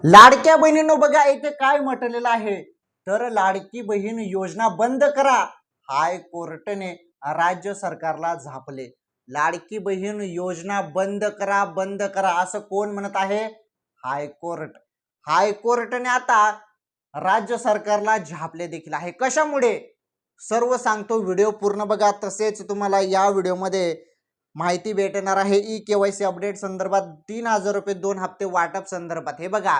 लाडक्या बहिणींनो बघा इथे काय म्हटलेलं आहे, तर लाडकी बहीण योजना बंद करा. हायकोर्टाने राज्य सरकारला झापले. लाडकी बहीण योजना बंद करा, बंद करा असं कोण म्हणत आहे? हायकोर्ट. हायकोर्टाने आता राज्य सरकारला झापले देखील आहे. कशामुळे? सर्व सांगतो, व्हिडिओ पूर्ण बघा. तसेच तुम्हाला या व्हिडिओमध्ये माहिती भेटणार आहे ई केवायसी अपडेट संदर्भात, 3,000 रुपये 2 हप्ते वाटप संदर्भात. हे बघा,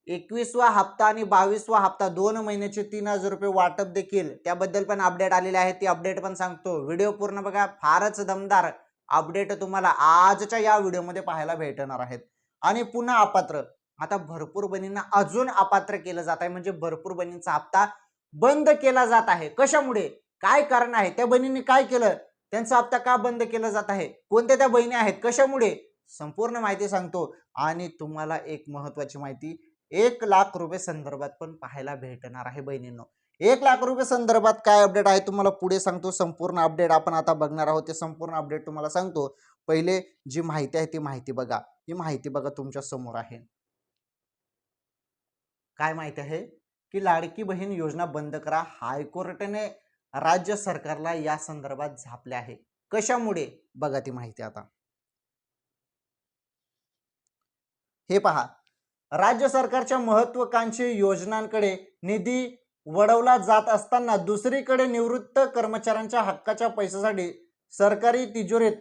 21वा हप्ता आणि 22वा हप्ता 2 महिन्याचे 3,000 रुपये वाटप देखील त्याबद्दल पण अपडेट आलेले आहे. ती अपडेट पण सांगतो. व्हिडिओ पूर्ण बघा. फारच दमदार अपडेट तुम्हाला आजच्या या व्हिडिओमध्ये पाहायला भेटणार आहेत. आणि पुन्हा अपात्र, आता भरपूर बहिणींना अजून अपात्र केलं जात आहे, म्हणजे भरपूर बहिणींचा हप्ता बंद केला जात आहे. कशामुळे? काय कारण आहे? त्या बहिणींनी काय केलं? त्यांचा हप्ता का बंद केला जात आहे? कोणत्या त्या बहिणी आहेत? कशामुळे? संपूर्ण माहिती सांगतो. आणि तुम्हाला एक महत्वाची माहिती 1,00,000 रुपये संदर्भात पण पाहायला भेटणार आहे बहिणींनो. 1,00,000 रुपये संदर्भात काय अपडेट आहे तुम्हाला पुढे सांगतो. संपूर्ण अपडेट आपण आता बघणार आहोत. ते संपूर्ण अपडेट तुम्हाला सांगतो. पहिले जी माहिती आहे ती माहिती बघा. ही माहिती बघा तुमच्या समोर आहे. काय माहिती आहे की लाडकी बहीण योजना बंद करा. हायकोर्टाने राज्य सरकारला या संदर्भात झापले आहे. कशामुळे? बघा ती माहिती आता. हे पहा, राज्य सरकारच्या महत्त्वाकांक्षी योजनांकडे निधी वळवला जात असताना दुसरीकडे निवृत्त कर्मचाऱ्यांच्या हक्काच्या पैशासाठी सरकारी तिजोरीत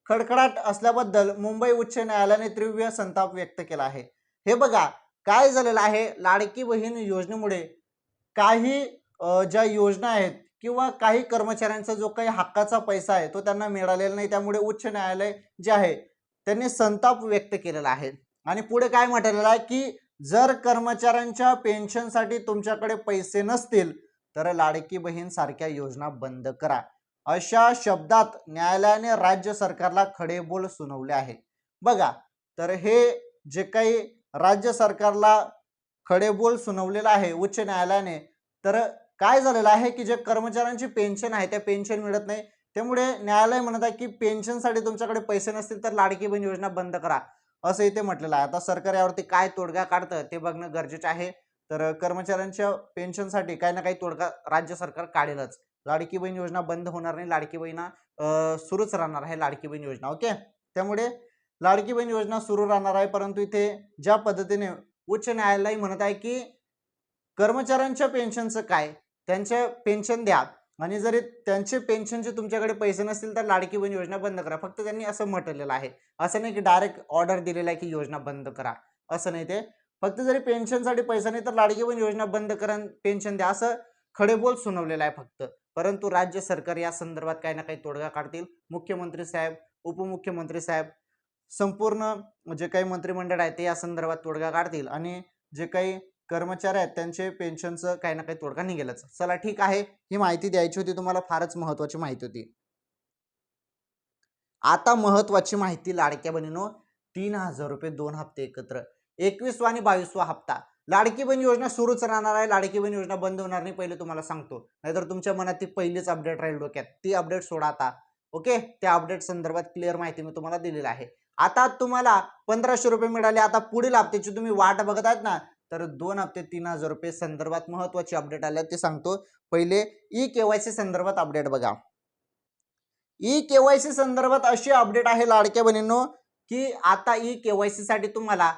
खडखडाट असल्याबद्दल मुंबई उच्च न्यायालयाने तीव्र संताप व्यक्त केला आहे. हे बघा, काय झालेलं आहे, लाडकी बहीण योजनेमुळे काही ज्या योजना आहेत किंवा काही कर्मचाऱ्यांचा जो काही हक्काचा पैसा आहे तो त्यांना मिळालेला नाही. त्यामुळे उच्च न्यायालय जे आहे त्यांनी संताप व्यक्त केलेला आहे. आणि पुढे काय म्हटलेलं आहे की जर कर्मचाऱ्यांच्या पेन्शनसाठी तुमच्याकडे पैसे नसतील तर लाडकी बहीण सारख्या योजना बंद करा, अशा शब्दात न्यायालयाने राज्य सरकारला खडेबोल सुनावले आहे. बघा, तर हे जे काही राज्य सरकारला खडेबोल सुनावलेला आहे उच्च न्यायालयाने, तर काय झालेलं आहे की जे कर्मचाऱ्यांची पेन्शन आहे त्या पेन्शन मिळत नाही. त्यामुळे न्यायालय म्हणत आहे की पेन्शनसाठी तुमच्याकडे पैसे नसतील तर लाडकी बहीण योजना बंद करा, असं इथे म्हटलेलं आहे. आता सरकार यावरती काय तोडगा काढतं ते बघणं गरजेचं आहे. तर कर्मचाऱ्यांच्या पेन्शनसाठी काही ना काही तोडगा राज्य सरकार काढेलच. लाडकी बहीण योजना बंद होणार नाही. लाडकी बहीण सुरूच राहणार आहे, लाडकी बहीण योजना. ओके, त्यामुळे लाडकी बहीण योजना सुरू राहणार आहे. परंतु इथे ज्या पद्धतीने उच्च न्यायालय म्हणत आहे की कर्मचाऱ्यांच्या पेन्शनचं काय, त्यांचे पेन्शन द्या, आणि जरी त्यांचे पेन्शनचे तुमच्याकडे पैसे नसतील तर लाडकी बहीण योजना बंद करा. फक्त त्यांनी असं म्हटलेलं आहे. असं नाही की डायरेक्ट ऑर्डर दिलेला आहे की योजना बंद करा, असं नाही. ते फक्त जरी पेन्शनसाठी पैसा नाही तर लाडकी बहीण योजना बंद करा, पेन्शन द्या, असं खडेबोल सुनावलेलं आहे फक्त. परंतु राज्य सरकार या संदर्भात काही ना काही तोडगा काढतील. मुख्यमंत्री साहेब, उपमुख्यमंत्री साहेब, संपूर्ण जे काही मंत्रिमंडळ आहे ते या संदर्भात तोडगा काढतील आणि जे काही कर्मचारी आहेत त्यांचे पेन्शनचं काही ना काही तोडगा निघेलच. चला ठीक आहे, ही माहिती द्यायची होती तुम्हाला, फारच महत्वाची माहिती होती. आता महत्वाची माहिती लाडक्या बहिणीनो, 3,000 रुपये 2 हप्ते एकत्र, 21वा आणि 22वा हप्ता. लाडकी बहीण योजना सुरूच राहणार आहे. लाडकी बहीण योजना बंद होणार नाही, पहिले तुम्हाला सांगतो. नाहीतर तुमच्या मनात ती पहिलीच अपडेट राहील डोक्यात. ती अपडेट सोडा आता. ओके, त्या अपडेट संदर्भात क्लिअर माहिती मी तुम्हाला दिलेली आहे. आता तुम्हाला 1,500 रुपये मिळाले. आता पुढील हप्त्याची तुम्ही वाट बघत आहेत ना, तर 2 हप्ते 3,000 रुपये संदर्भात महत्वाची अपडेट आल्या ते सांगतो. पहिले ई केवायसी संदर्भात अपडेट बघा. ई केवायसी संदर्भात अशी अपडेट आहे लाडक्या बहिणींनो की आता ई केवायसी साठी तुम्हाला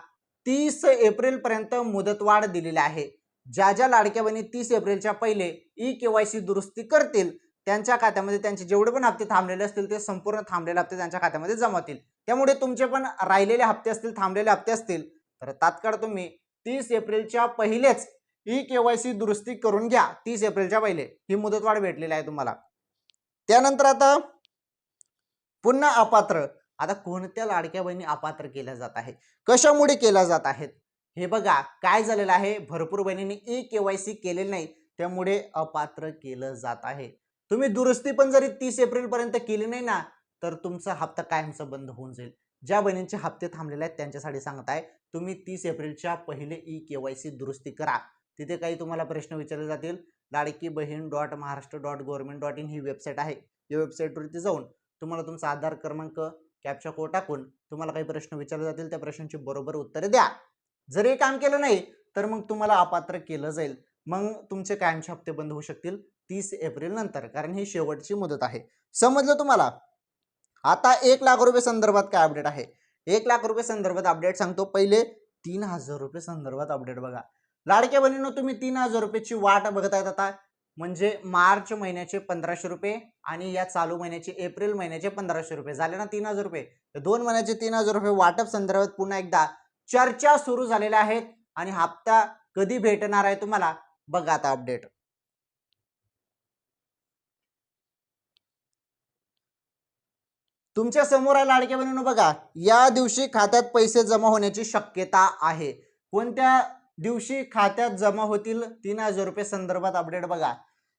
30 एप्रिल पर्यंत मुदतवाढ दिलेली आहे. ज्या ज्या लाडक्या बहिणी 30 एप्रिलच्या पहिले ई केवायसी दुरुस्ती करतील त्यांच्या खात्यामध्ये त्यांचे जेवढे पण हप्ते थांबलेले असतील ते संपूर्ण थांबलेले हप्ते त्यांच्या खात्यामध्ये जमा होतील. त्यामुळे तुमचे पण राहिलेले हप्ते असतील, थांबलेले हप्ते असतील, तर तात्काळ तुम्ही 30 एप्रिलच्या पहिलेच ई केवायसी दुरुस्ती करून घ्या. 30 एप्रिलच्या पहिले ही मुदतवाढ भेटलेली आहे तुम्हाला. त्यानंतर आता पुन्हा अपात्र. आता कोणत्या लाडक्या बहिणी अपात्र केल्या जात आहे, कशामुळे केल्या जात आहेत? हे बघा, काय झालेलं आहे, भरपूर बहिणींनी ई केवायसी केलेली नाही त्यामुळे अपात्र केलं जात आहे. तुम्ही दुरुस्ती पण जरी 30 एप्रिल पर्यंत केली नाही ना तर तुमचा हप्ता कायमचा बंद होऊन जाईल. ज्या बहिणींचे हप्ते थांबलेले आहेत त्यांच्यासाठी सांगताय, तुम्ही 30 एप्रिलच्या पहिले ई केवायसी दुरुस्ती करा. तिथे काही तुम्हाला प्रश्न विचारले जातील. लाडकी बहीण .महाराष्ट्र.gov.in ही वेबसाईट आहे. या वेबसाईटवरती जाऊन तुम्हाला तुमचा आधार क्रमांक, कॅप्चा कोड टाकून तुम्हाला काही प्रश्न विचारले जातील. त्या प्रश्नांची बरोबर उत्तरे द्या. जर हे काम केलं नाही तर मग तुम्हाला अपात्र केलं जाईल. मग तुमचे कायमचे हप्ते बंद होऊ शकतील 30 एप्रिल नंतर, कारण ही शेवटची मुदत आहे. समजलं तुम्हाला? आता 1,00,000 रुपये संदर्भात काय अपडेट आहे? 1,00,000 रुपये संदर्भात अपडेट सांगतो. पहिले 3,000 रुपये संदर्भात अपडेट बघा. लाडक्या बहिणींनो, तुम्ही 3,000 रुपयेची वाट बघत आहेत आता. म्हणजे मार्च महिन्याचे 1,500 रुपये आणि या चालू महिन्याचे एप्रिल महिन्याचे 1,500 रुपये झाले ना 3,000 रुपये. 2 महिन्याचे 3,000 रुपये वाटप संदर्भात पुन्हा एकदा चर्चा सुरू झालेल्या आहेत आणि हप्ता कधी भेटणार आहे तुम्हाला बघा आता अपडेट. तुमच्या समोर आहे लाडक्या बहिणींनो बघा, या दिवशी खात्यात पैसे जमा होण्याची शक्यता आहे. कोणत्या दिवशी खात्यात जमा होतील 3,000 रुपये संदर्भात अपडेट बघा.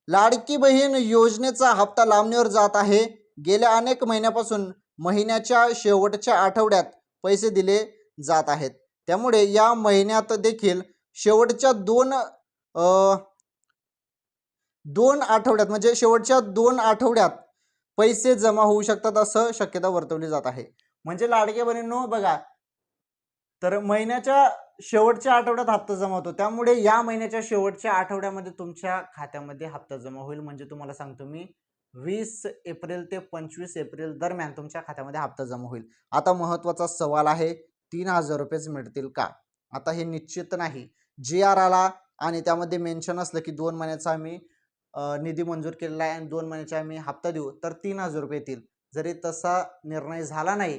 लाडकी बहीण योजनेचा हप्ता लांबणीवर जात आहे. गेल्या अनेक महिन्यापासून महिन्याच्या शेवटच्या आठवड्यात पैसे दिले जात आहेत. त्यामुळे या महिन्यात देखील शेवटच्या दोन आठवड्यात म्हणजे शेवटच्या 2 आठवड्यात पैसे जमा होऊ शकतात असं शक्यता वर्तवली जात आहे. म्हणजे लाडक्या बहिणींनो बघा, तर महिन्याच्या शेवटच्या आठवड्यात हप्ता जमा होतो. त्यामुळे या महिन्याच्या शेवटच्या आठवड्यामध्ये तुमच्या खात्यामध्ये हप्ता जमा होईल. म्हणजे तुम्हाला सांगतो मी 20 एप्रिल ते 25 एप्रिल दरम्यान तुमच्या खात्यामध्ये हप्ता जमा होईल. आता महत्त्वाचा सवाल आहे, 3,000 रुपयेच मिळतील का? आता हे निश्चित नाही. GR आला आणि त्यामध्ये मेन्शन असलं की 2 महिन्याचा आम्ही निधी मंजूर केलेला आहे आणि 2 महिन्याचा आम्ही हप्ता देऊ तर 3,000 रुपये येतील. जरी तसा निर्णय झाला नाही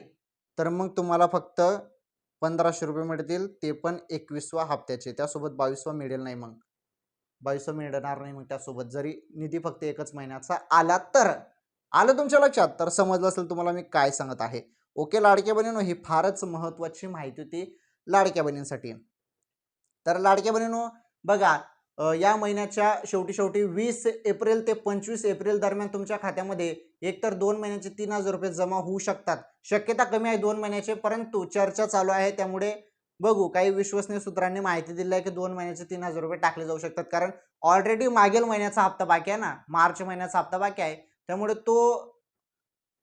तर मग तुम्हाला फक्त 1,500 रुपये मिळतील, ते पण 21व्या हप्त्याचे. त्यासोबत 22वा मिळेल नाही, मग 22वा मिळणार नाही मग त्यासोबत, जरी निधी फक्त एकच महिन्याचा आला तर. आलं तुमच्या लक्षात? तर समजलं असेल तुम्हाला मी काय सांगत आहे. ओके लाडक्या बहिणींनो, ही फारच महत्त्वाची माहिती होती लाडक्या बहिणींसाठी. तर लाडक्या बहिणींनो बघा, या महिन्याच्या शेवटी 20 एप्रिल ते 25 एप्रिल दरम्यान तुमच्या खात्यामध्ये एकतर 2 महिन्याचे 3,000 रुपये जमा होऊ शकतात. शक्यता कमी आहे 2 महिन्याचे, परंतु चर्चा चालू आहे. त्यामुळे बघू, काही विश्वसनीय सूत्रांनी माहिती दिली आहे की 2 महिन्याचे 3,000 रुपये टाकले जाऊ शकतात. कारण ऑलरेडी मागील महिन्याचा हप्ता बाकी आहे ना, मार्च महिन्याचा हप्ता बाकी आहे. त्यामुळे तो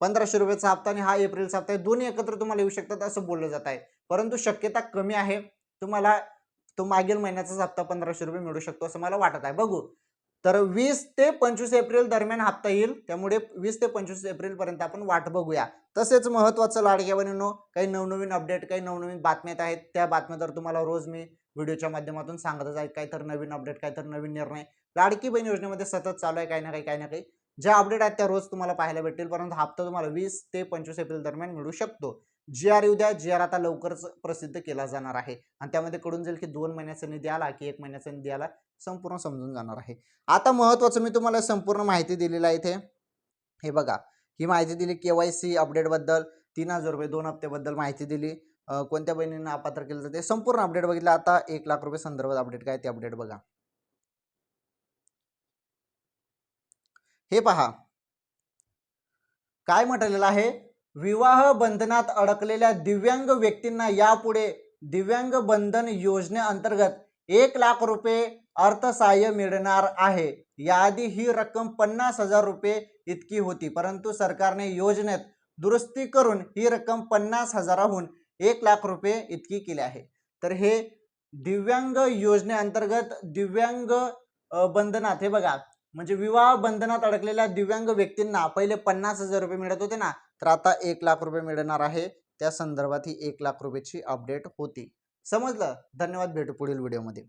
1,500 रुपयाचा हप्ता आणि हा एप्रिलचा हप्ता दोन्ही एकत्र तुम्हाला येऊ शकतात असं बोललं जात आहे. परंतु शक्यता कमी आहे तुम्हाला तो मागील महिन्याचाच हप्ता 1,500 रुपये मिळू शकतो असं मला वाटत आहे. बघू, तर 20 ते 25 एप्रिल दरम्यान हप्ता येईल. त्यामुळे 20 ते 25 एप्रिल पर्यंत आपण वाट बघूया. तसेच महत्त्वाचं लाडक्या बहिणींनो, काही नवनवीन अपडेट, काही नवनवीन बातम्या आहेत. त्या बातम्या तर तुम्हाला रोज मी व्हिडिओच्या माध्यमातून सांगतच आहे. काही तर नवीन अपडेट, काही तर नवीन निर्णय लाडकी बहीण योजनेमध्ये सतत चालू आहे. काही ना काही ज्या अपडेट आहेत त्या रोज तुम्हाला पाहायला भेटतील. परंतु हप्ता तुम्हाला 20 ते 25 एप्रिल दरम्यान मिळू शकतो. GR येऊ द्या. GR आता लवकरच प्रसिद्ध केला जाणार आहे आणि त्यामध्ये कळून जाईल की 2 महिन्याचा निधी आला की 1 महिन्याचा निधी आला, संपूर्ण समजून जाणार आहे. आता महत्त्वाचं मी तुम्हाला संपूर्ण माहिती दिलेली आहे इथे. हे बघा, ही माहिती दिली KYC अपडेटबद्दल, 3,000 रुपये 2 हप्त्याबद्दल माहिती दिली, कोणत्या बहिणींना अपात्र केलं जाते, संपूर्ण अपडेट बघितलं. आता 1,00,000 रुपये संदर्भात अपडेट काय ते अपडेट बघा. हे पहा, काय म्हटलेलं आहे, विवाह बंधनात अडकलेल्या दिव्यांग व्यक्तींना यापुढे दिव्यांग बंधन योजनेअंतर्गत 1,00,000 रुपये अर्थसहाय्य मिळणार आहे. याआधी ही रक्कम 50,000 रुपये इतकी होती, परंतु सरकारने योजनेत दुरुस्ती करून ही रक्कम 50,000हून 1,00,000 रुपये इतकी केली आहे. तर हे दिव्यांग योजनेअंतर्गत दिव्यांग बंधनात, हे बघा, म्हणजे विवाह बंधनात अडकलेल्या दिव्यांग व्यक्तींना पहिले 50,000 रुपये मिळत होते ना, तर आता 1,00,000 रुपये मिळणार आहे. त्या संदर्भात ही 1,00,000 रुपयाची अपडेट होती. समजलं? धन्यवाद. भेटू पुढील व्हिडिओमध्ये.